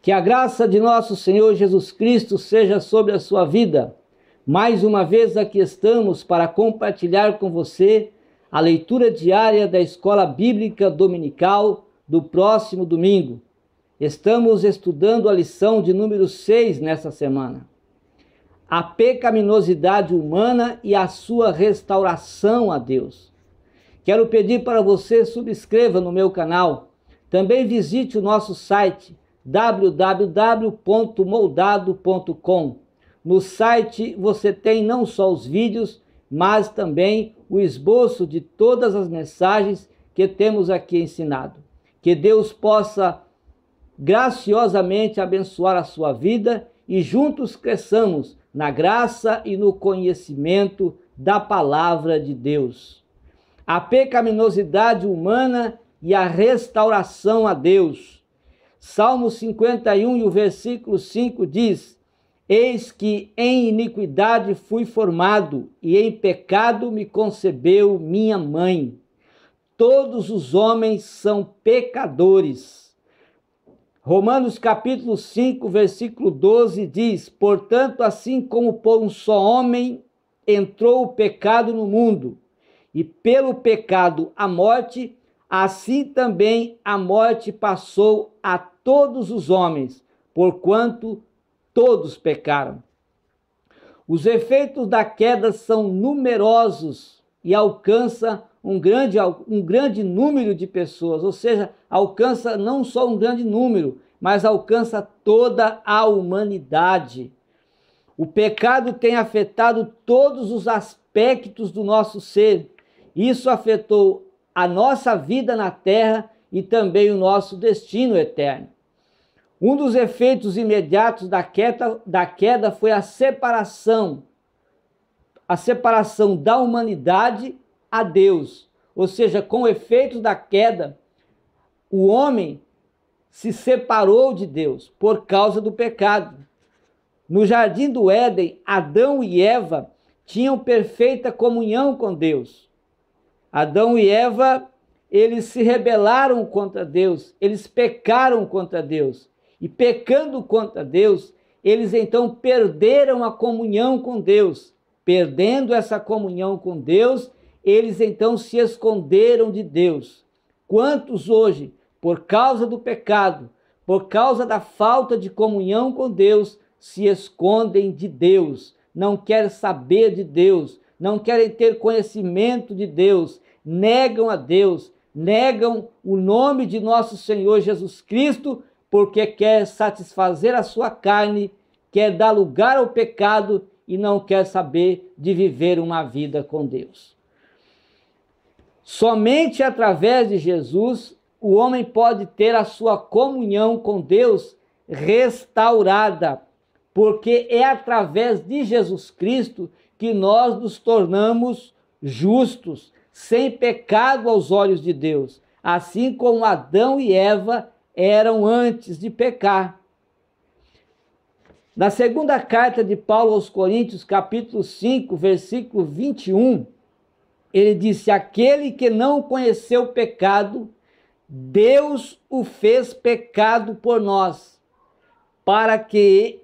Que a graça de nosso Senhor Jesus Cristo seja sobre a sua vida. Mais uma vez aqui estamos para compartilhar com você a leitura diária da Escola Bíblica Dominical do próximo domingo. Estamos estudando a lição de número 6 nessa semana. A pecaminosidade humana e a sua restauração a Deus. Quero pedir para você subscreva no meu canal. Também visite o nosso site www.moldado.com. No site você tem não só os vídeos, mas também o esboço de todas as mensagens que temos aqui ensinado. Que Deus possa graciosamente abençoar a sua vida e juntos cresçamos na graça e no conhecimento da palavra de Deus. A pecaminosidade humana e a restauração a Deus. Salmo 51 e o versículo 5 diz: Eis que em iniquidade fui formado, e em pecado me concebeu minha mãe. Todos os homens são pecadores. Romanos capítulo 5, versículo 12 diz: Portanto, assim como por um só homem entrou o pecado no mundo, e pelo pecado a morte, assim também a morte passou a todos os homens, porquanto todos pecaram. Os efeitos da queda são numerosos e alcança um grande número de pessoas, ou seja, alcança não só um grande número, mas alcança toda a humanidade. O pecado tem afetado todos os aspectos do nosso ser. Isso afetou a nossa vida na terra e também o nosso destino eterno. Um dos efeitos imediatos da queda foi a separação da humanidade a Deus. Ou seja, com o efeito da queda, o homem se separou de Deus por causa do pecado. No jardim do Éden, Adão e Eva tinham perfeita comunhão com Deus. Adão e Eva, eles se rebelaram contra Deus, eles pecaram contra Deus. E pecando contra Deus, eles então perderam a comunhão com Deus. Perdendo essa comunhão com Deus, eles então se esconderam de Deus. Quantos hoje, por causa do pecado, por causa da falta de comunhão com Deus, se escondem de Deus, não querem saber de Deus, não querem ter conhecimento de Deus, negam a Deus, negam o nome de nosso Senhor Jesus Cristo, porque quer satisfazer a sua carne, quer dar lugar ao pecado e não quer saber de viver uma vida com Deus. Somente através de Jesus, o homem pode ter a sua comunhão com Deus restaurada, porque é através de Jesus Cristo que nós nos tornamos justos, sem pecado aos olhos de Deus, assim como Adão e Eva eram antes de pecar. Na segunda carta de Paulo aos Coríntios, capítulo 5, versículo 21, ele disse: Aquele que não conheceu o pecado, Deus o fez pecado por nós, para que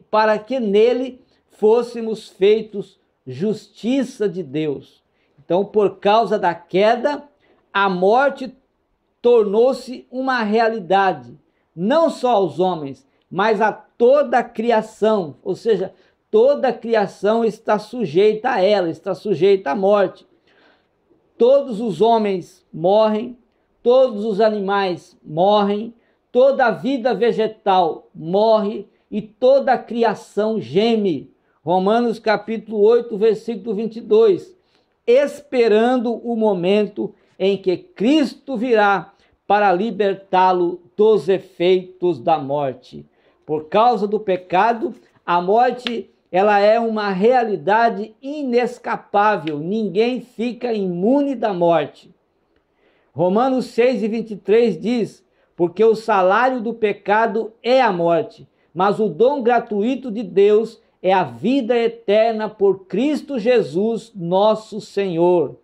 nele fôssemos feitos justiça de Deus. Então, por causa da queda, a morte tornou-se uma realidade, não só aos homens, mas a toda a criação, ou seja, toda a criação está sujeita a ela, está sujeita à morte. Todos os homens morrem, todos os animais morrem, toda a vida vegetal morre e toda a criação geme. Romanos capítulo 8, versículo 22. Esperando o momento em que Cristo virá para libertá-lo dos efeitos da morte. Por causa do pecado, a morte ela é uma realidade inescapável. Ninguém fica imune da morte. Romanos 6 e 23 diz: Porque o salário do pecado é a morte, mas o dom gratuito de Deus é a vida eterna por Cristo Jesus, nosso Senhor.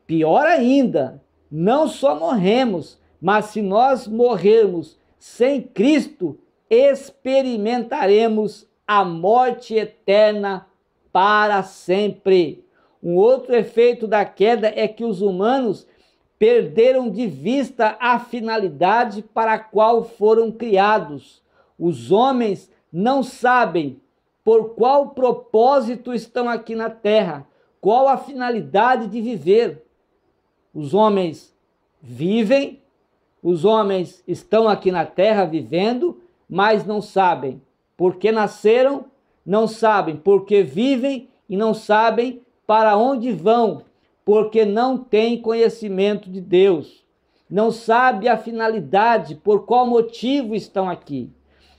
Pior ainda, não só morremos, mas se nós morrermos sem Cristo, experimentaremos a morte eterna para sempre. Um outro efeito da queda é que os humanos perderam de vista a finalidade para a qual foram criados. Os homens não sabem por qual propósito estão aqui na terra, qual a finalidade de viver. Os homens vivem, os homens estão aqui na terra vivendo, mas não sabem por que nasceram, não sabem por que vivem e não sabem para onde vão, porque não têm conhecimento de Deus. Não sabe a finalidade, por qual motivo estão aqui.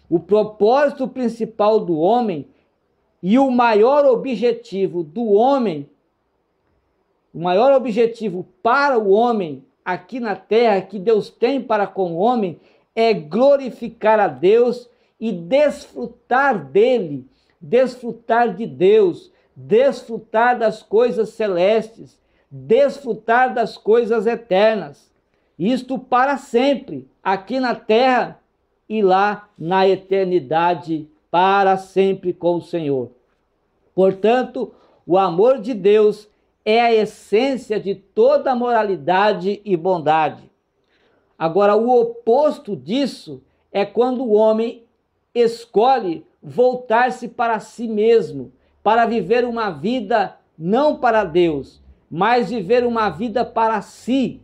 O propósito principal do homem e o maior objetivo do homem, o maior objetivo para o homem aqui na terra que Deus tem para com o homem é glorificar a Deus e desfrutar dele, desfrutar de Deus, desfrutar das coisas celestes, desfrutar das coisas eternas. Isto para sempre, aqui na terra e lá na eternidade, para sempre com o Senhor. Portanto, o amor de Deus é a essência de toda moralidade e bondade. Agora, o oposto disso é quando o homem escolhe voltar-se para si mesmo, para viver uma vida não para Deus, mas viver uma vida para si,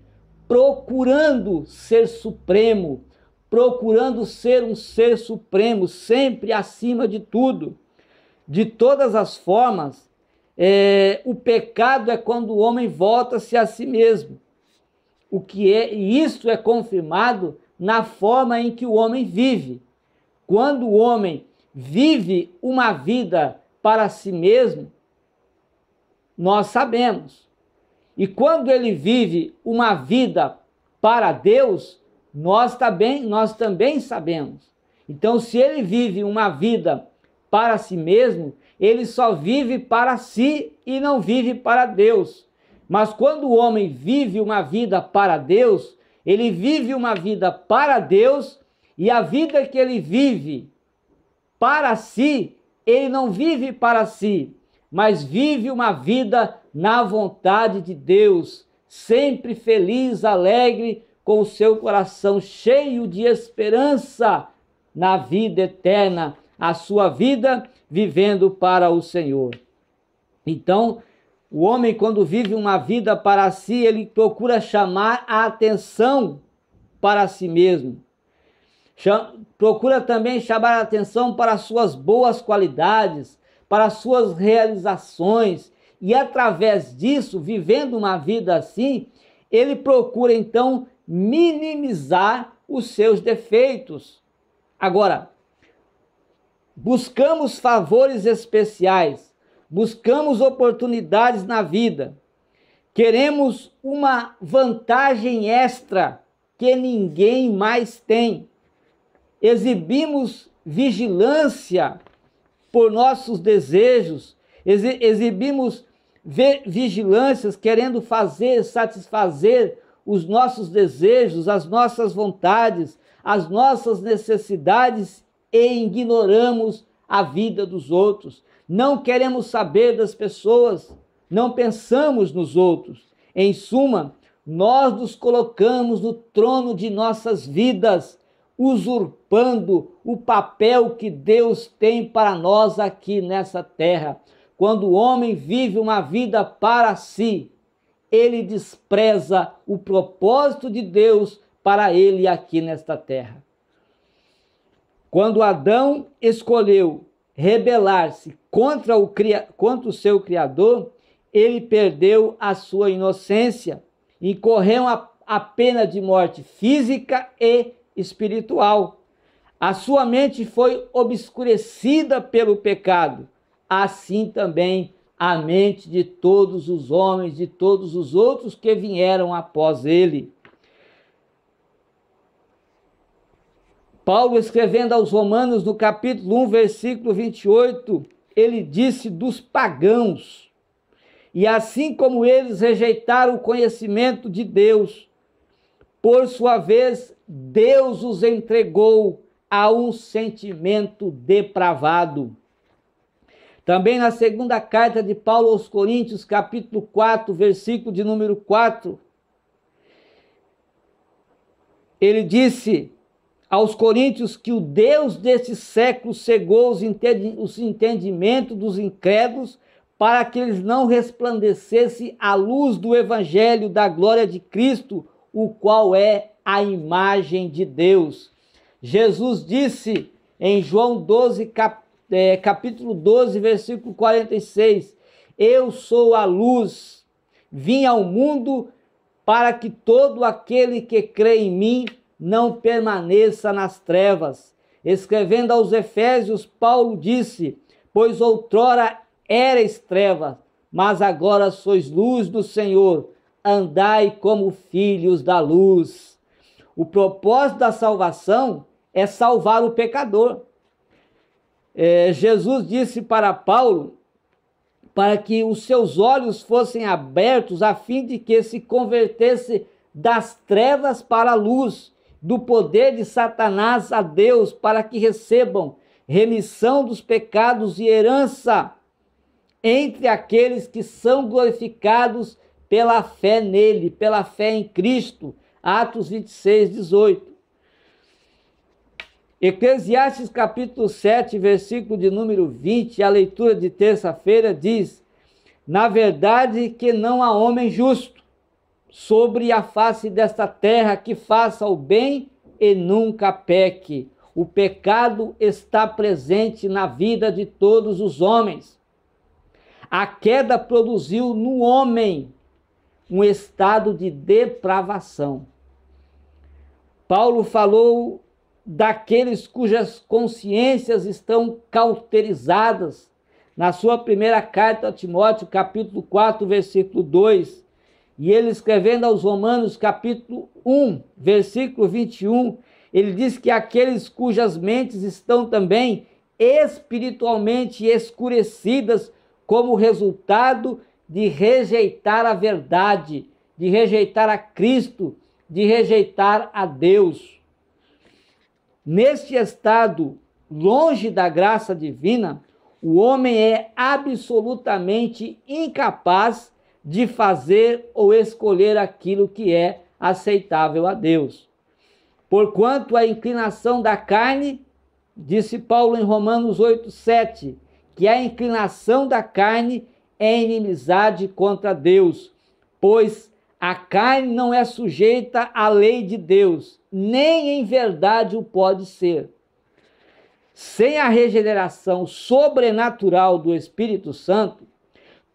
procurando ser supremo, procurando ser um ser supremo, sempre acima de tudo. De todas as formas, o pecado é quando o homem volta-se a si mesmo. E isso é confirmado na forma em que o homem vive. Quando o homem vive uma vida para si mesmo, nós sabemos. E quando ele vive uma vida para Deus, nós também sabemos. Então, se ele vive uma vida para si mesmo, ele só vive para si e não vive para Deus. Mas quando o homem vive uma vida para Deus, ele vive uma vida para Deus, e a vida que ele vive para si, ele não vive para si, mas vive uma vida na vontade de Deus, sempre feliz, alegre, com o seu coração cheio de esperança na vida eterna, a sua vida vivendo para o Senhor. Então, o homem, quando vive uma vida para si, ele procura chamar a atenção para si mesmo. Procura também chamar a atenção para as suas boas qualidades, para as suas realizações, e através disso, vivendo uma vida assim, ele procura então minimizar os seus defeitos. Agora, buscamos favores especiais, buscamos oportunidades na vida, queremos uma vantagem extra que ninguém mais tem, exibimos vigilância por nossos desejos, exibimos vigilâncias querendo satisfazer os nossos desejos, as nossas vontades, as nossas necessidades, e ignoramos a vida dos outros. Não queremos saber das pessoas, não pensamos nos outros. Em suma, nós nos colocamos no trono de nossas vidas, usurpando o papel que Deus tem para nós aqui nessa terra. Quando o homem vive uma vida para si, ele despreza o propósito de Deus para ele aqui nesta terra. Quando Adão escolheu rebelar-se contra o seu Criador, ele perdeu a sua inocência e incorreu a pena de morte física e espiritual. A sua mente foi obscurecida pelo pecado, assim também a mente de todos os homens, de todos os outros que vieram após ele. Paulo, escrevendo aos Romanos, no capítulo 1, versículo 28, ele disse dos pagãos: e assim como eles rejeitaram o conhecimento de Deus, Por sua vez, Deus os entregou a um sentimento depravado. Também na segunda carta de Paulo aos Coríntios, capítulo 4, versículo de número 4, ele disse aos coríntios que o Deus deste século cegou os entendimentos dos incrédulos para que eles não resplandecesse a luz do evangelho da glória de Cristo, o qual é a imagem de Deus. Jesus disse em João 12, capítulo 12, versículo 46, eu sou a luz, vim ao mundo para que todo aquele que crê em mim não permaneça nas trevas. Escrevendo aos Efésios, Paulo disse, pois outrora erais trevas, mas agora sois luz do Senhor, andai como filhos da luz. O propósito da salvação é salvar o pecador. Jesus disse para Paulo, para que os seus olhos fossem abertos a fim de que se convertesse das trevas para a luz, do poder de Satanás a Deus, para que recebam remissão dos pecados e herança entre aqueles que são glorificados pela fé nele, pela fé em Cristo. Atos 26, 18. Eclesiastes capítulo 7, versículo de número 20, a leitura de terça-feira diz, na verdade que não há homem justo sobre a face desta terra que faça o bem e nunca peque. O pecado está presente na vida de todos os homens. A queda produziu no homem um estado de depravação. Paulo falou daqueles cujas consciências estão cauterizadas, na sua primeira carta a Timóteo, capítulo 4, versículo 2, e ele escrevendo aos Romanos, capítulo 1, versículo 21, ele diz que aqueles cujas mentes estão também espiritualmente escurecidas como resultado de rejeitar a verdade, de rejeitar a Cristo, de rejeitar a Deus. Neste estado, longe da graça divina, o homem é absolutamente incapaz de fazer ou escolher aquilo que é aceitável a Deus. Porquanto a inclinação da carne, disse Paulo em Romanos 8:7, que a inclinação da carne é inimizade contra Deus, pois a carne não é sujeita à lei de Deus, nem em verdade o pode ser. Sem a regeneração sobrenatural do Espírito Santo,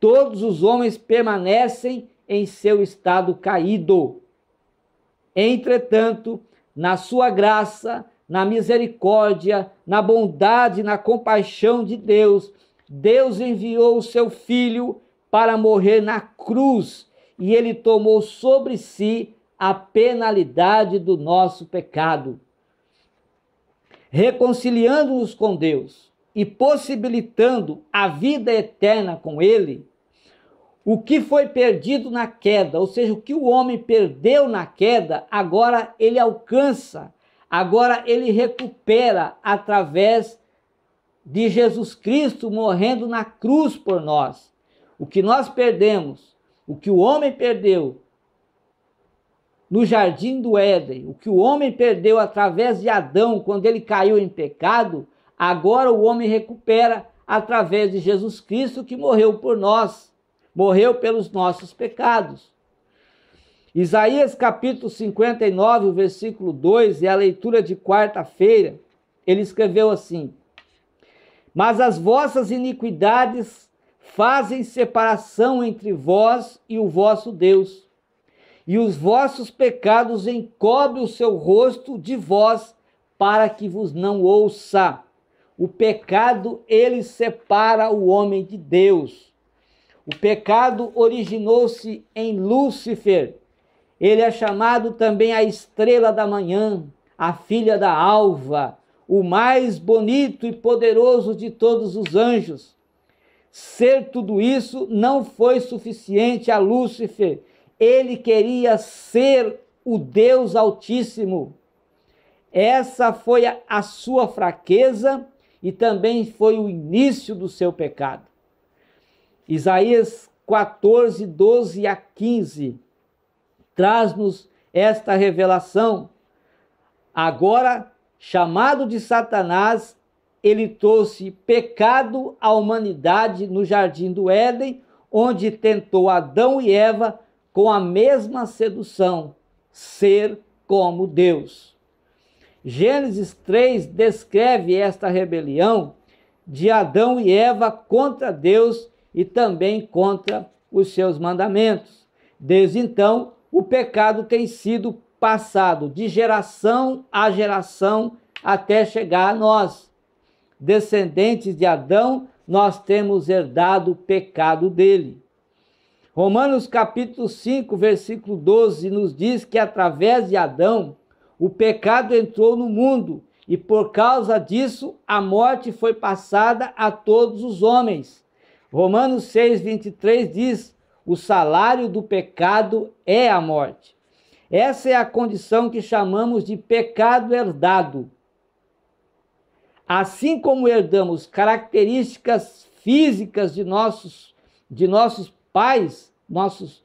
todos os homens permanecem em seu estado caído. Entretanto, na sua graça, na misericórdia, na bondade, na compaixão de Deus, Deus enviou o seu Filho para morrer na cruz, e ele tomou sobre si a penalidade do nosso pecado, reconciliando-nos com Deus e possibilitando a vida eterna com ele. O que foi perdido na queda, ou seja, o que o homem perdeu na queda, agora ele alcança, agora ele recupera através de Jesus Cristo morrendo na cruz por nós. O que nós perdemos, o que o homem perdeu no jardim do Éden, o que o homem perdeu através de Adão quando ele caiu em pecado, agora o homem recupera através de Jesus Cristo que morreu por nós, morreu pelos nossos pecados. Isaías capítulo 59, o versículo 2, é a leitura de quarta-feira, ele escreveu assim, mas as vossas iniquidades fazem separação entre vós e o vosso Deus, e os vossos pecados encobrem o seu rosto de vós, para que vos não ouça. O pecado, ele separa o homem de Deus. O pecado originou-se em Lúcifer. Ele é chamado também a estrela da manhã, a filha da alva, o mais bonito e poderoso de todos os anjos. Ser tudo isso não foi suficiente a Lúcifer. Ele queria ser o Deus Altíssimo. Essa foi a sua fraqueza e também foi o início do seu pecado. Isaías 14, 12 a 15 traz-nos esta revelação. Agora, chamado de Satanás, ele trouxe pecado à humanidade no jardim do Éden, onde tentou Adão e Eva com a mesma sedução, ser como Deus. Gênesis 3 descreve esta rebelião de Adão e Eva contra Deus e também contra os seus mandamentos. Desde então, o pecado tem sido passado de geração a geração até chegar a nós. Descendentes de Adão, nós temos herdado o pecado dele. Romanos capítulo 5, versículo 12, nos diz que através de Adão, o pecado entrou no mundo e por causa disso a morte foi passada a todos os homens. Romanos 6, 23 diz, o salário do pecado é a morte. Essa é a condição que chamamos de pecado herdado. Assim como herdamos características físicas de nossos pais, nossos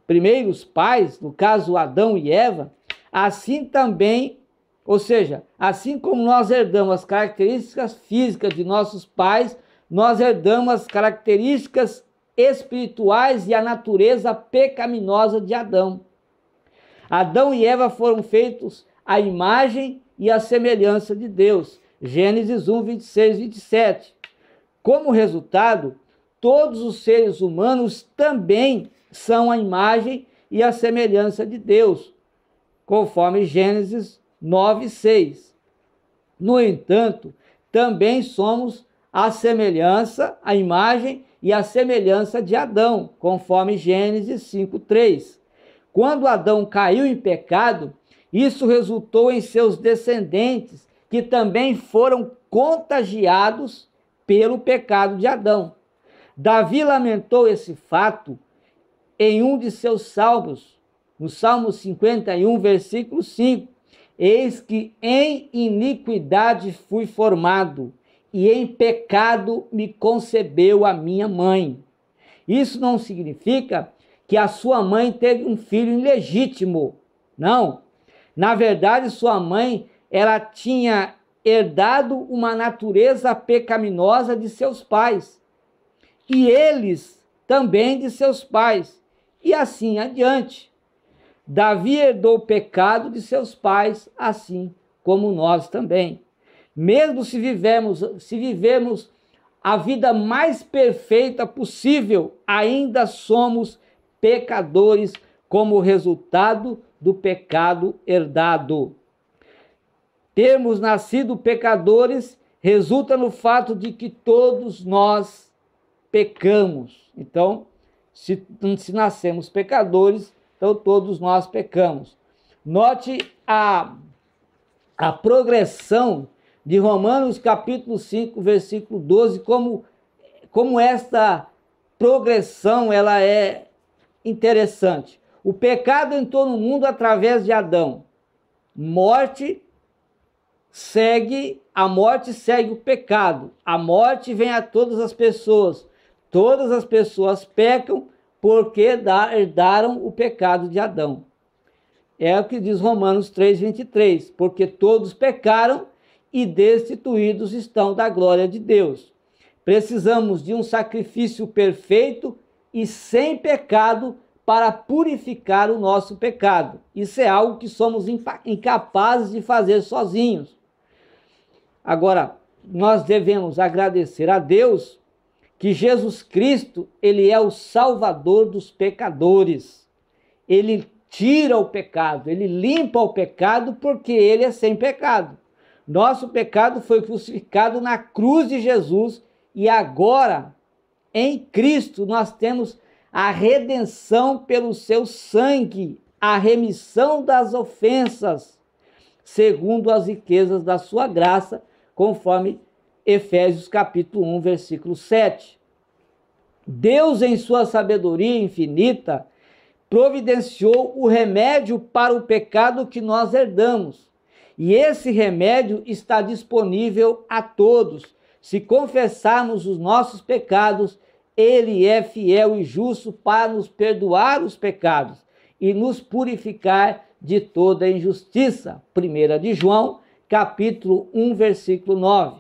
primeiros pais, no caso Adão e Eva, assim também, ou seja, assim como nós herdamos as características físicas de nossos pais, nós herdamos as características espirituais e a natureza pecaminosa de Adão. Adão e Eva foram feitos à imagem e à semelhança de Deus. Gênesis 1, 26, 27. Como resultado, todos os seres humanos também são a imagem e a semelhança de Deus, conforme Gênesis 9, 6. No entanto, também somos a semelhança, a imagem e a semelhança de Adão, conforme Gênesis 5, 3. Quando Adão caiu em pecado, isso resultou em seus descendentes, que também foram contagiados pelo pecado de Adão. Davi lamentou esse fato em um de seus salmos, no Salmo 51, versículo 5. Eis que em iniquidade fui formado, e em pecado me concebeu a minha mãe. Isso não significa que a sua mãe teve um filho ilegítimo. Não. Na verdade, sua mãe, ela tinha herdado uma natureza pecaminosa de seus pais. E eles também de seus pais. E assim adiante. Davi herdou o pecado de seus pais, assim como nós também. Mesmo se vivemos a vida mais perfeita possível, ainda somos pecadores como resultado do pecado herdado. Termos nascido pecadores resulta no fato de que todos nós pecamos. Então, se nascemos pecadores, então todos nós pecamos. Note a progressão de Romanos capítulo 5, versículo 12, como esta progressão ela é interessante. O pecado entrou no mundo através de Adão. A morte segue o pecado. A morte vem a todas as pessoas. Todas as pessoas pecam porque herdaram o pecado de Adão. É o que diz Romanos 3, 23. Porque todos pecaram e destituídos estão da glória de Deus. Precisamos de um sacrifício perfeito e sem pecado para purificar o nosso pecado. Isso é algo que somos incapazes de fazer sozinhos. Agora, nós devemos agradecer a Deus que Jesus Cristo, ele é o Salvador dos pecadores. Ele tira o pecado, ele limpa o pecado porque ele é sem pecado. Nosso pecado foi crucificado na cruz de Jesus e agora, em Cristo, nós temos a redenção pelo seu sangue, a remissão das ofensas, segundo as riquezas da sua graça, conforme Efésios capítulo 1, versículo 7. Deus, em sua sabedoria infinita, providenciou o remédio para o pecado que nós herdamos. E esse remédio está disponível a todos. Se confessarmos os nossos pecados, Ele é fiel e justo para nos perdoar os pecados e nos purificar de toda injustiça. 1 de João, capítulo 1, versículo 9.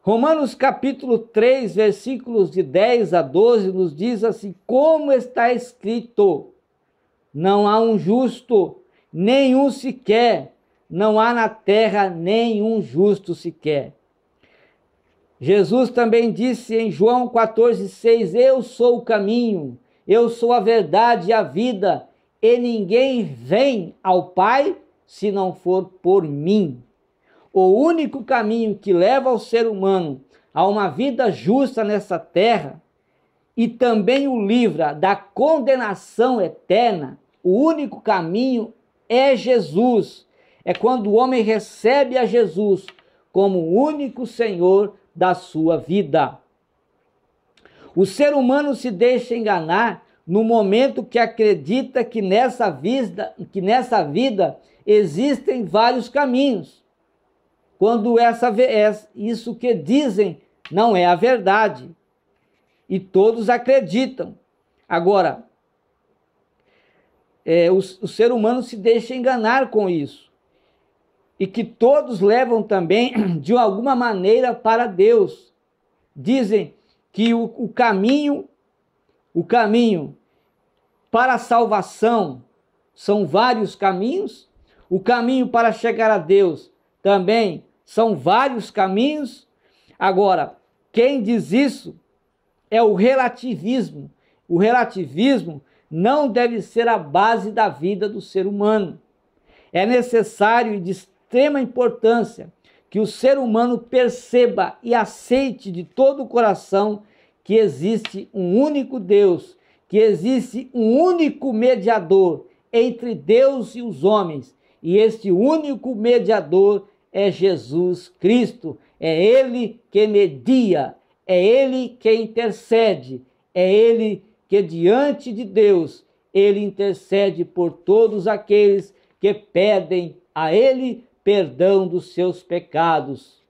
Romanos capítulo 3, versículos de 10 a 12, nos diz assim: como está escrito, não há um justo, nenhum sequer, não há na terra nenhum justo sequer. Jesus também disse em João 14, 6, eu sou o caminho, eu sou a verdade e a vida, e ninguém vem ao Pai se não for por mim. O único caminho que leva o ser humano a uma vida justa nessa terra e também o livra da condenação eterna, o único caminho é Jesus. É quando o homem recebe a Jesus como o único Senhor da sua vida. O ser humano se deixa enganar no momento que acredita que nessa vida existem vários caminhos. Quando isso que dizem não é a verdade. E todos acreditam. Agora, o ser humano se deixa enganar com isso. E que todos levam também, de alguma maneira, para Deus. Dizem que o caminho para a salvação são vários caminhos. O caminho para chegar a Deus também são vários caminhos. Agora, quem diz isso é o relativismo. O relativismo não deve ser a base da vida do ser humano. É necessário e de extrema importância que o ser humano perceba e aceite de todo o coração que existe um único Deus, que existe um único mediador entre Deus e os homens, e este único mediador é Jesus Cristo. É Ele que media, é Ele que intercede, é Ele que diante de Deus, Ele intercede por todos aqueles que pedem a Ele perdão dos seus pecados.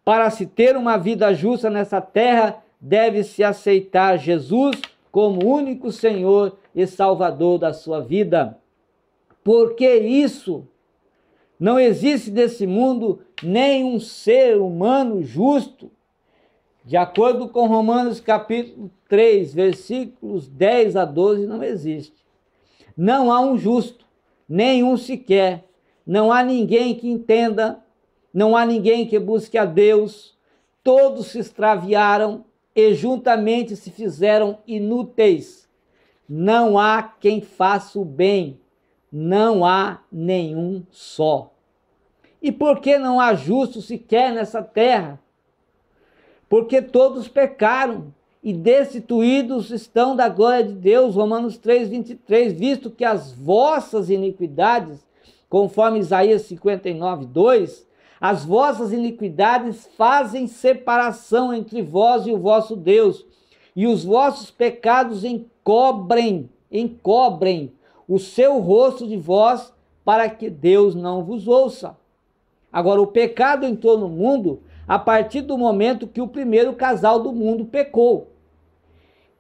Para se ter uma vida justa nessa terra, deve-se aceitar Jesus como único Senhor e Salvador da sua vida. Porque isso, não existe nesse mundo nenhum ser humano justo. De acordo com Romanos capítulo 3, versículos 10 a 12, não existe. Não há um justo, nenhum sequer. Não há ninguém que entenda, não há ninguém que busque a Deus. Todos se extraviaram e juntamente se fizeram inúteis. Não há quem faça o bem, não há nenhum só. E por que não há justo sequer nessa terra? Porque todos pecaram e destituídos estão da glória de Deus, Romanos 3, 23, visto que as vossas iniquidades, conforme Isaías 59, 2, as vossas iniquidades fazem separação entre vós e o vosso Deus, e os vossos pecados encobrem o seu rosto de vós, para que Deus não vos ouça. Agora, o pecado entrou no mundo a partir do momento que o primeiro casal do mundo pecou.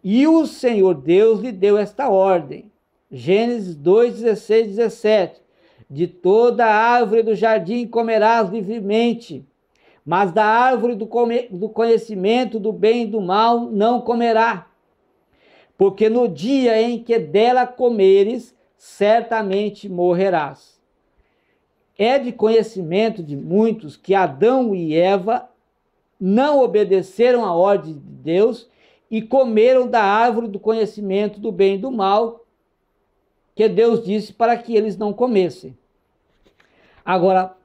E o Senhor Deus lhe deu esta ordem. Gênesis 2, 16, 17. De toda árvore do jardim comerás livremente, mas da árvore do conhecimento do bem e do mal não comerá. Porque no dia em que dela comeres, certamente morrerás. É de conhecimento de muitos que Adão e Eva não obedeceram à ordem de Deus e comeram da árvore do conhecimento do bem e do mal, que Deus disse para que eles não comessem. Agora,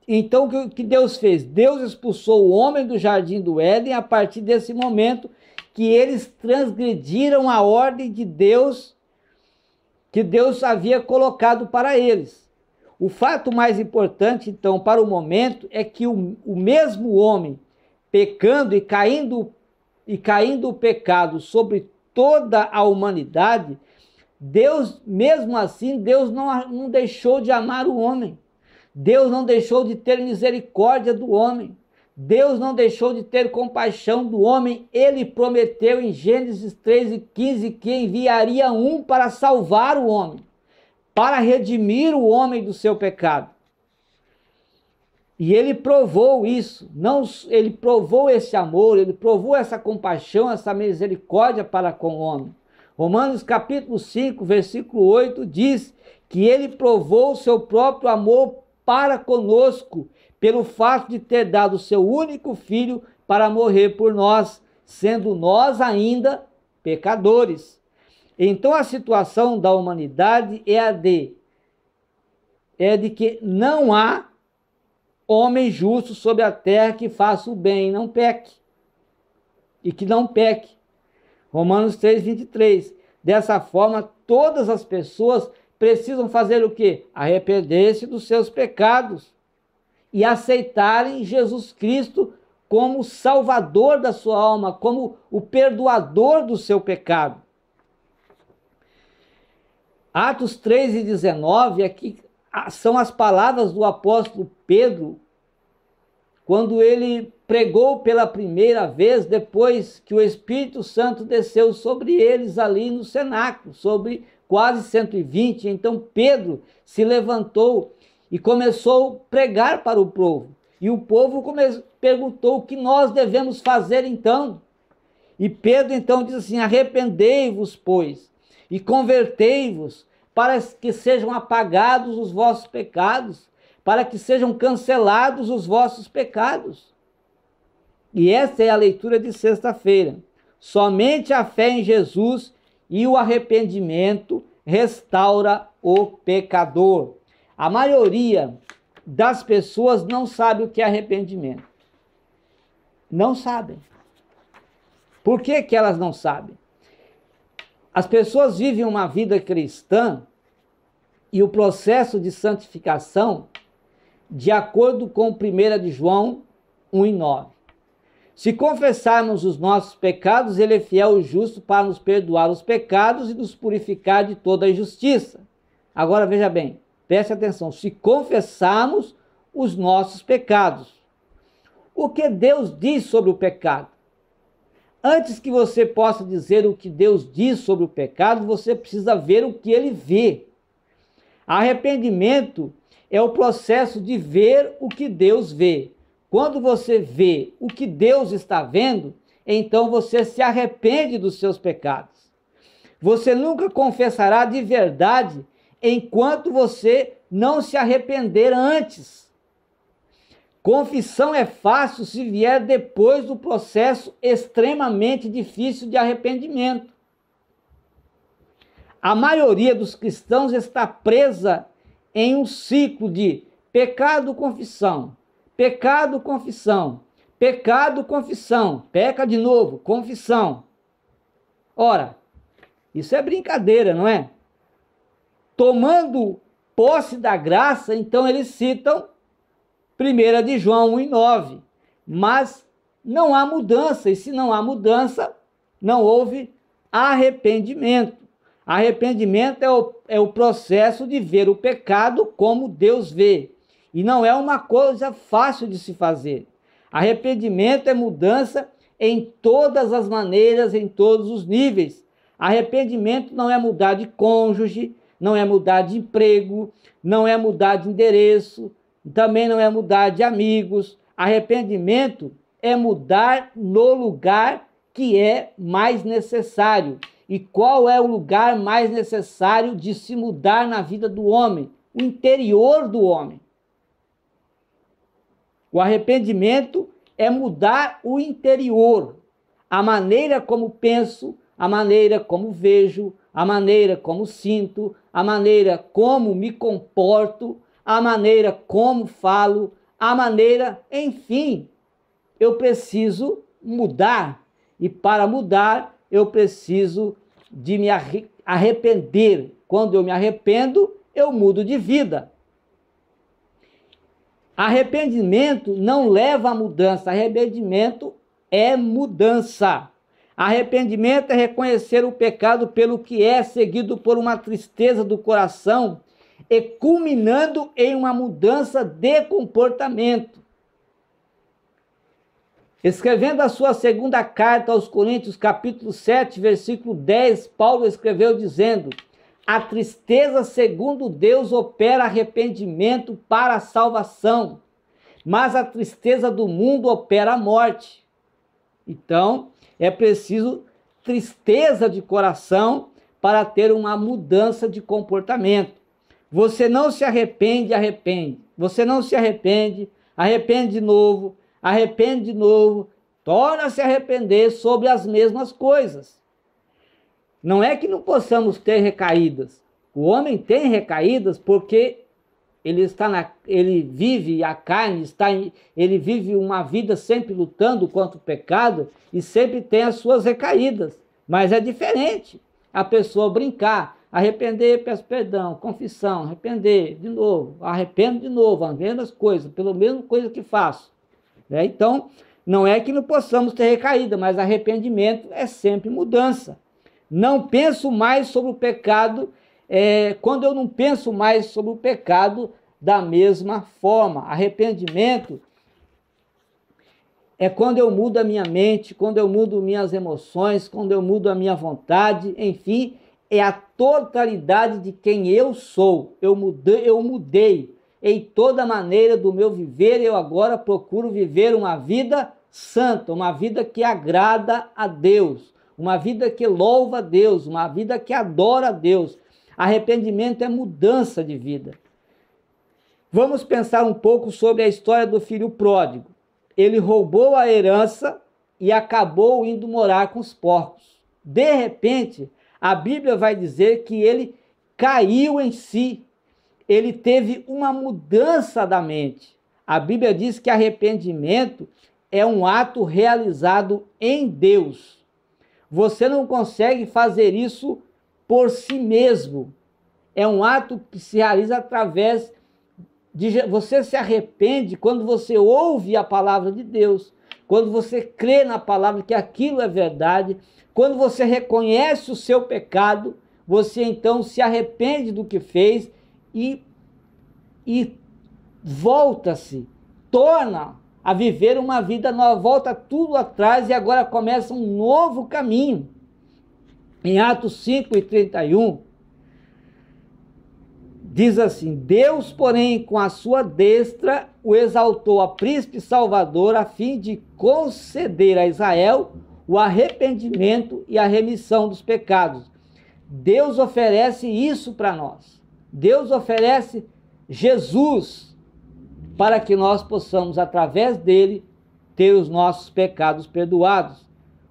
então o que Deus fez? Deus expulsou o homem do jardim do Éden a partir desse momento que eles transgrediram a ordem de Deus, que Deus havia colocado para eles. O fato mais importante, então, para o momento, é que o mesmo homem, pecando e caindo o pecado sobre toda a humanidade, Deus, mesmo assim, Deus não deixou de amar o homem. Deus não deixou de ter misericórdia do homem. Deus não deixou de ter compaixão do homem. Ele prometeu em Gênesis 3:15 que enviaria um para salvar o homem, para redimir o homem do seu pecado. E ele provou isso, ele provou esse amor, ele provou essa compaixão, essa misericórdia para com o homem. Romanos capítulo 5, versículo 8 diz que ele provou o seu próprio amor para conosco, pelo fato de ter dado o seu único filho para morrer por nós, sendo nós ainda pecadores. Então a situação da humanidade é de que não há homem justo sobre a terra que faça o bem e não peque. E que não peque. Romanos 3:23. Dessa forma, todas as pessoas precisam fazer o quê? Arrepender-se dos seus pecados e aceitarem Jesus Cristo como salvador da sua alma, como o perdoador do seu pecado. Atos 3:19, aqui são as palavras do apóstolo Pedro, quando ele pregou pela primeira vez, depois que o Espírito Santo desceu sobre eles ali no cenáculo, sobre quase 120. Então Pedro se levantou e começou a pregar para o povo. E o povo perguntou o que nós devemos fazer então. E Pedro então diz assim: arrependei-vos, pois, e convertei-vos, para que sejam apagados os vossos pecados, para que sejam cancelados os vossos pecados. E essa é a leitura de sexta-feira. Somente a fé em Jesus e o arrependimento restaura o pecador. A maioria das pessoas não sabe o que é arrependimento. Não sabem. Por que que elas não sabem? As pessoas vivem uma vida cristã e o processo de santificação de acordo com 1 de João 1:9. Se confessarmos os nossos pecados, ele é fiel e justo para nos perdoar os pecados e nos purificar de toda a injustiça. Agora veja bem, preste atenção. Se confessarmos os nossos pecados, o que Deus diz sobre o pecado? Antes que você possa dizer o que Deus diz sobre o pecado, você precisa ver o que ele vê. Arrependimento é o processo de ver o que Deus vê. Quando você vê o que Deus está vendo, então você se arrepende dos seus pecados. Você nunca confessará de verdade enquanto você não se arrepender antes. Confissão é fácil se vier depois do processo extremamente difícil de arrependimento. A maioria dos cristãos está presa em um ciclo de pecado, confissão, pecado, confissão, pecado, confissão, peca de novo, confissão. Ora, isso é brincadeira, não é? Tomando posse da graça, então eles citam 1 de João 1:9, mas não há mudança, e se não há mudança, não houve arrependimento. Arrependimento é o processo de ver o pecado como Deus vê, e não é uma coisa fácil de se fazer. Arrependimento é mudança em todas as maneiras, em todos os níveis. Arrependimento não é mudar de cônjuge, não é mudar de emprego, não é mudar de endereço, também não é mudar de amigos. Arrependimento é mudar no lugar que é mais necessário. E qual é o lugar mais necessário de se mudar na vida do homem? O interior do homem. O arrependimento é mudar o interior, a maneira como penso, a maneira como vejo, a maneira como sinto, a maneira como me comporto, a maneira como falo, a maneira, enfim, eu preciso mudar. E para mudar, eu preciso de me arrepender. Quando eu me arrependo, eu mudo de vida. Arrependimento não leva a mudança, arrependimento é mudança. Arrependimento é reconhecer o pecado pelo que é, seguido por uma tristeza do coração e culminando em uma mudança de comportamento. Escrevendo a sua segunda carta aos Coríntios, capítulo 7, versículo 10, Paulo escreveu dizendo: a tristeza, segundo Deus, opera arrependimento para a salvação, mas a tristeza do mundo opera a morte. Então, é preciso tristeza de coração para ter uma mudança de comportamento. Você não se arrepende, arrepende. Você não se arrepende, arrepende de novo, torna a se arrepender sobre as mesmas coisas. Não é que não possamos ter recaídas. O homem tem recaídas porque ele vive a carne, ele vive uma vida sempre lutando contra o pecado e sempre tem as suas recaídas. Mas é diferente a pessoa brincar, arrepender, peço perdão, confissão, arrepender de novo, arrependo de novo, as mesmas coisas, pela mesma coisa que faço. Então, não é que não possamos ter recaída, mas arrependimento é sempre mudança. Não penso mais sobre o pecado, quando eu não penso mais sobre o pecado da mesma forma. Arrependimento é quando eu mudo a minha mente, quando eu mudo minhas emoções, quando eu mudo a minha vontade, enfim, é a totalidade de quem eu sou. Eu mudei. Em toda maneira do meu viver, eu agora procuro viver uma vida santa, uma vida que agrada a Deus, uma vida que louva a Deus, uma vida que adora a Deus. Arrependimento é mudança de vida. Vamos pensar um pouco sobre a história do filho pródigo. Ele roubou a herança e acabou indo morar com os porcos. De repente, a Bíblia vai dizer que ele caiu em si. Ele teve uma mudança da mente. A Bíblia diz que arrependimento é um ato realizado em Deus. Você não consegue fazer isso por si mesmo. É um ato que se realiza através de... Você se arrepende quando você ouve a palavra de Deus, quando você crê na palavra que aquilo é verdade, quando você reconhece o seu pecado, você então se arrepende do que fez e volta-se, torna a viver uma vida nova, volta tudo atrás e agora começa um novo caminho. Em Atos 5:31, diz assim: Deus, porém, com a sua destra, o exaltou a príncipe salvador, a fim de conceder a Israel o arrependimento e a remissão dos pecados. Deus oferece isso para nós. Deus oferece Jesus para que nós possamos, através dele, ter os nossos pecados perdoados.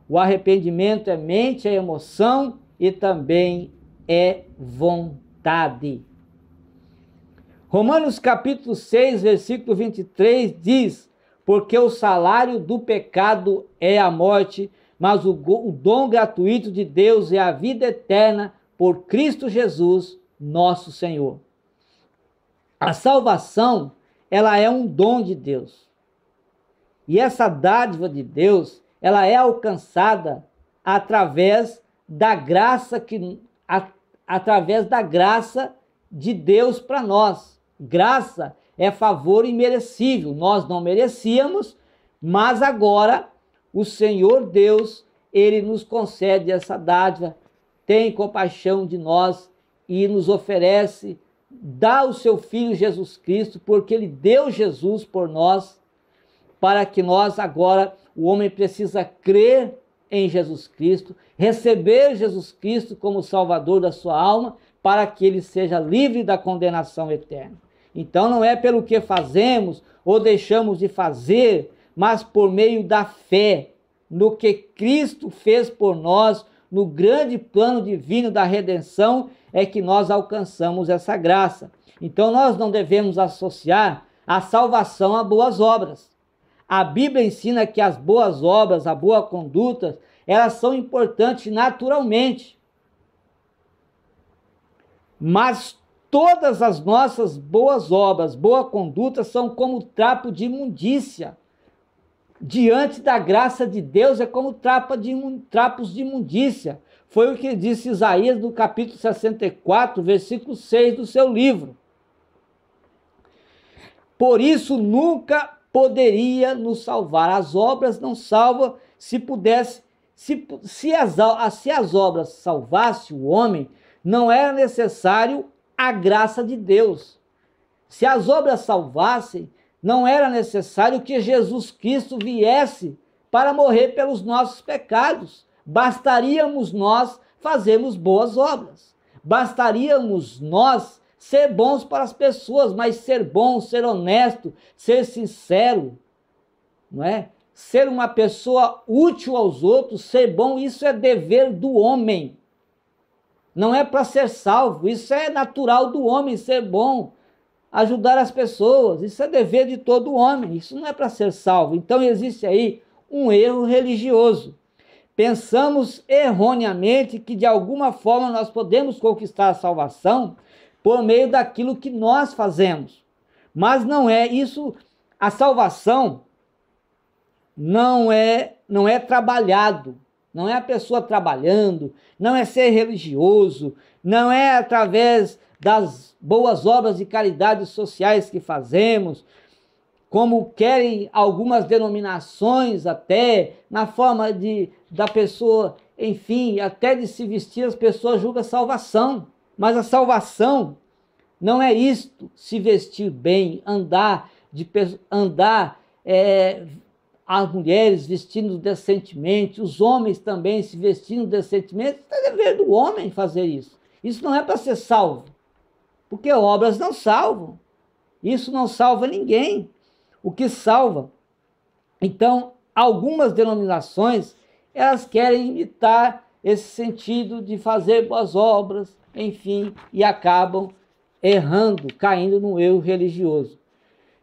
O arrependimento é mente, é emoção e também é vontade. Romanos capítulo 6, versículo 23 diz: porque o salário do pecado é a morte, mas o dom gratuito de Deus é a vida eterna por Cristo Jesus, nosso Senhor. A salvação, ela é um dom de Deus. E essa dádiva de Deus, ela é alcançada através da graça de Deus para nós. Graça é favor imerecível. Nós não merecíamos, mas agora o Senhor Deus, ele nos concede essa dádiva, tem compaixão de nós e nos oferece, dá o seu Filho Jesus Cristo, porque ele deu Jesus por nós, para que nós agora, o homem precisa crer em Jesus Cristo, receber Jesus Cristo como Salvador da sua alma, para que ele seja livre da condenação eterna. Então não é pelo que fazemos ou deixamos de fazer, mas por meio da fé no que Cristo fez por nós, no grande plano divino da redenção, é que nós alcançamos essa graça. Então nós não devemos associar a salvação a boas obras. A Bíblia ensina que as boas obras, a boa conduta, elas são importantes naturalmente. Mas todas as nossas boas obras, boa conduta, são como trapo de imundícia. diante da graça de Deus é como trapos de imundícia. Foi o que disse Isaías no capítulo 64, versículo 6 do seu livro. Por isso nunca poderia nos salvar. As obras não salvam. Se as obras salvassem o homem, não era necessário a graça de Deus. Se as obras salvassem, não era necessário que Jesus Cristo viesse para morrer pelos nossos pecados. Bastaríamos nós fazermos boas obras. Bastaríamos nós ser bons para as pessoas, mas ser bom, ser honesto, ser sincero, não é? Ser uma pessoa útil aos outros, ser bom, isso é dever do homem. Não é para ser salvo, isso é natural do homem, ser bom, ajudar as pessoas, isso é dever de todo homem, isso não é para ser salvo. Então existe aí um erro religioso. Pensamos erroneamente que de alguma forma nós podemos conquistar a salvação por meio daquilo que nós fazemos. Mas não é isso, a salvação não é trabalhado, não é a pessoa trabalhando, não é ser religioso, não é através das boas obras de caridade sociais que fazemos, como querem algumas denominações até, na forma da pessoa, enfim, até de se vestir, as pessoas julgam salvação. Mas a salvação não é isto, se vestir bem, as mulheres vestindo decentemente, os homens também se vestindo decentemente. É dever do homem fazer isso. Isso não é para ser salvo, porque obras não salvam. Isso não salva ninguém. O que salva? Então, algumas denominações, elas querem imitar esse sentido de fazer boas obras, enfim, e acabam errando, caindo no erro religioso.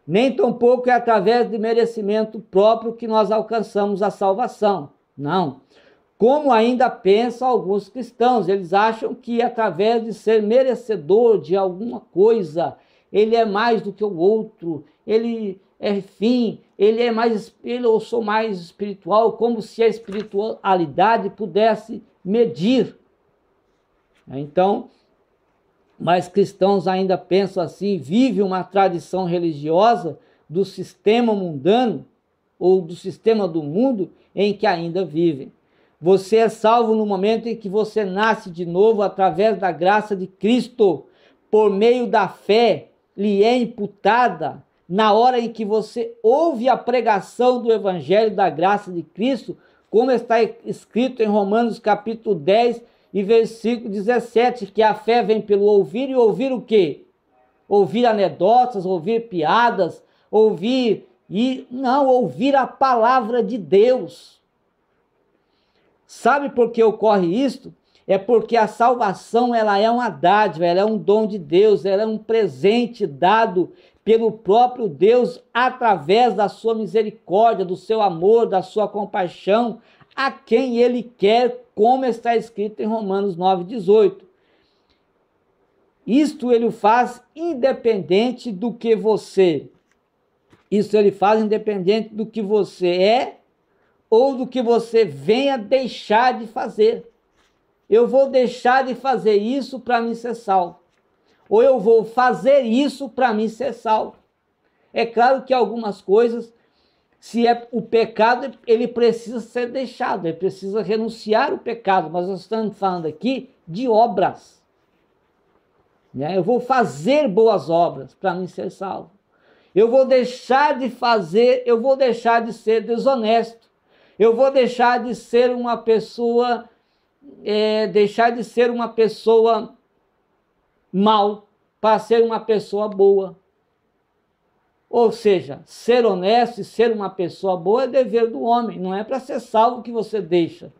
Nem tampouco é através de merecimento próprio que nós alcançamos a salvação. Não. Como ainda pensam alguns cristãos, eles acham que através de ser merecedor de alguma coisa, ele é mais do que o outro, ele eu sou mais espiritual, como se a espiritualidade pudesse medir. Então, mas cristãos ainda pensam assim, vivem uma tradição religiosa do sistema mundano ou do sistema do mundo em que ainda vivem. Você é salvo no momento em que você nasce de novo através da graça de Cristo, por meio da fé, lhe é imputada na hora em que você ouve a pregação do Evangelho da graça de Cristo, como está escrito em Romanos capítulo 10 e versículo 17, que a fé vem pelo ouvir, e ouvir o quê? Ouvir anedotas, ouvir piadas, ouvir a palavra de Deus. Sabe por que ocorre isto? É porque a salvação, ela é uma dádiva, ela é um dom de Deus, ela é um presente dado pelo próprio Deus através da sua misericórdia, do seu amor, da sua compaixão, a quem ele quer, como está escrito em Romanos 9,18. Isto ele faz independente do que você. Isso ele faz independente do que você é ou do que você venha deixar de fazer. Eu vou deixar de fazer isso para me ser salvo. Ou eu vou fazer isso para me ser salvo. É claro que algumas coisas, se é o pecado, ele precisa ser deixado, ele precisa renunciar ao pecado, mas nós estamos falando aqui de obras. Eu vou fazer boas obras para me ser salvo. Eu vou deixar de fazer, eu vou deixar de ser desonesto. Eu vou deixar de ser uma pessoa, mal para ser uma pessoa boa. Ou seja, ser honesto e ser uma pessoa boa é dever do homem, não é para ser salvo que você deixa.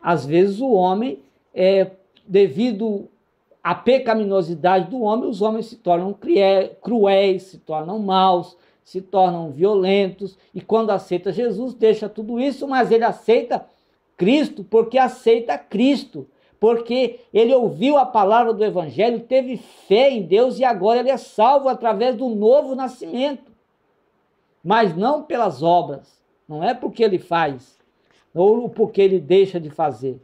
Às vezes o homem, devido à pecaminosidade do homem, os homens se tornam cruéis, se tornam maus, se tornam violentos, e quando aceita Jesus, deixa tudo isso, mas ele aceita Cristo porque aceita Cristo, porque ele ouviu a palavra do Evangelho, teve fé em Deus e agora ele é salvo através do novo nascimento. mas não pelas obras. Não é porque ele faz, ou porque ele deixa de fazer.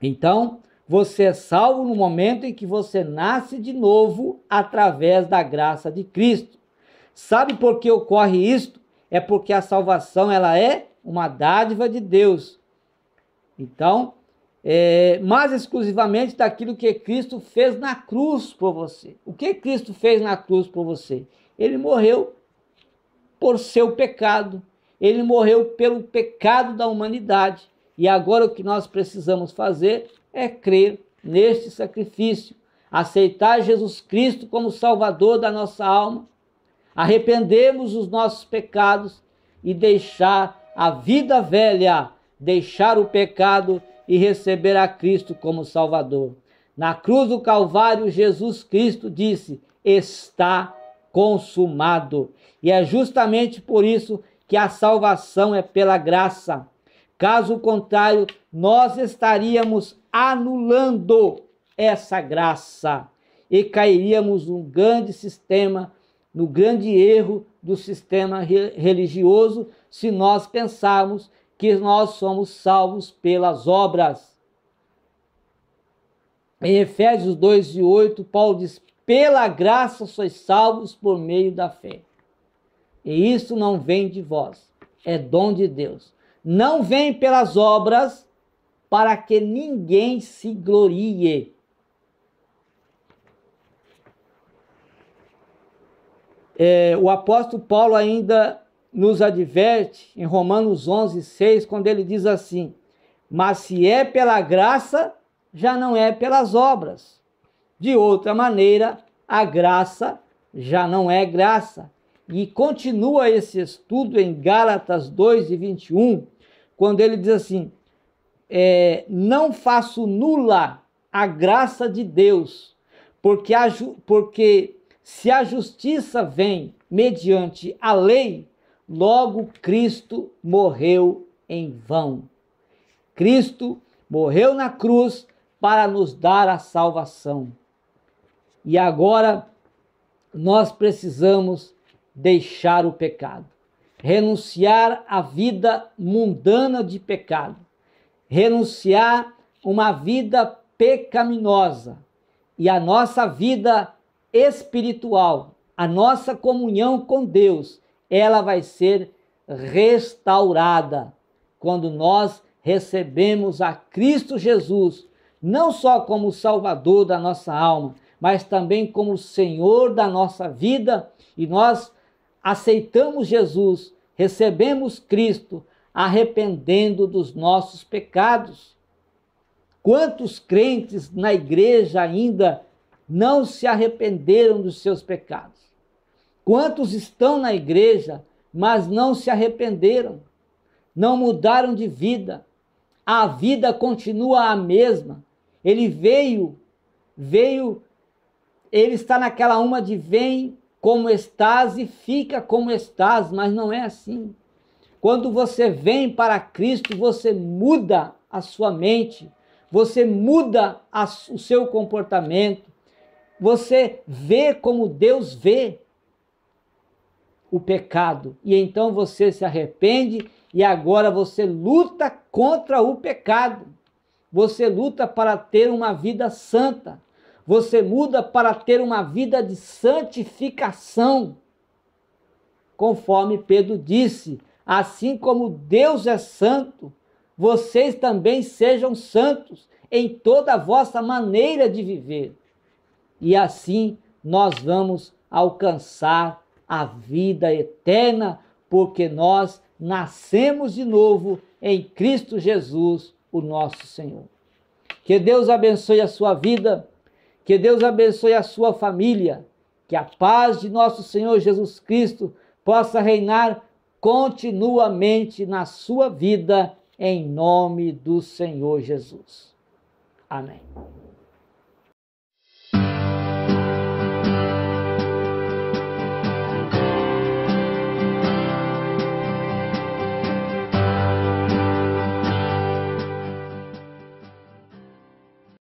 Então, você é salvo no momento em que você nasce de novo através da graça de Cristo. Sabe por que ocorre isto? É porque a salvação ela é uma dádiva de Deus. Então, mais exclusivamente daquilo que Cristo fez na cruz por você. O que Cristo fez na cruz por você? Ele morreu por seu pecado. Ele morreu pelo pecado da humanidade. E agora o que nós precisamos fazer é crer neste sacrifício, aceitar Jesus Cristo como Salvador da nossa alma, arrependermos dos nossos pecados e deixar a vida velha, deixar o pecado e receber a Cristo como Salvador. Na cruz do Calvário, Jesus Cristo disse: está consumado. E é justamente por isso que a salvação é pela graça. Caso contrário, nós estaríamos anulando essa graça e cairíamos num grande sistema, no grande erro do sistema religioso, se nós pensarmos que nós somos salvos pelas obras. Em Efésios 2:8, Paulo diz: pela graça sois salvos por meio da fé. E isso não vem de vós, é dom de Deus. Não vem pelas obras, para que ninguém se glorie. O apóstolo Paulo ainda nos adverte em Romanos 11:6, quando ele diz assim: mas se é pela graça, já não é pelas obras. De outra maneira, a graça já não é graça. E continua esse estudo em Gálatas 2:21, quando ele diz assim: não faço nula a graça de Deus, porque se a justiça vem mediante a lei, logo Cristo morreu em vão. Cristo morreu na cruz para nos dar a salvação. E agora nós precisamos deixar o pecado, renunciar à vida mundana de pecado, renunciar uma vida pecaminosa, e a nossa vida espiritual, a nossa comunhão com Deus, ela vai ser restaurada quando nós recebemos a Cristo Jesus, não só como Salvador da nossa alma, mas também como Senhor da nossa vida, e nós aceitamos Jesus, recebemos Cristo, arrependendo dos nossos pecados. Quantos crentes na igreja ainda não se arrependeram dos seus pecados? Quantos estão na igreja, mas não se arrependeram, não mudaram de vida? A vida continua a mesma. Ele veio, ele está naquela uma de vem como estás e fica como estás, mas não é assim. Quando você vem para Cristo, você muda a sua mente, você muda o seu comportamento, você vê como Deus vê o pecado, e então você se arrepende e agora você luta contra o pecado. Você luta para ter uma vida santa. Você muda para ter uma vida de santificação. Conforme Pedro disse: assim como Deus é santo, vocês também sejam santos em toda a vossa maneira de viver. E assim nós vamos alcançar a vida eterna, porque nós nascemos de novo em Cristo Jesus, o nosso Senhor. Que Deus abençoe a sua vida, que Deus abençoe a sua família, que a paz de nosso Senhor Jesus Cristo possa reinar continuamente na sua vida, em nome do Senhor Jesus. Amém.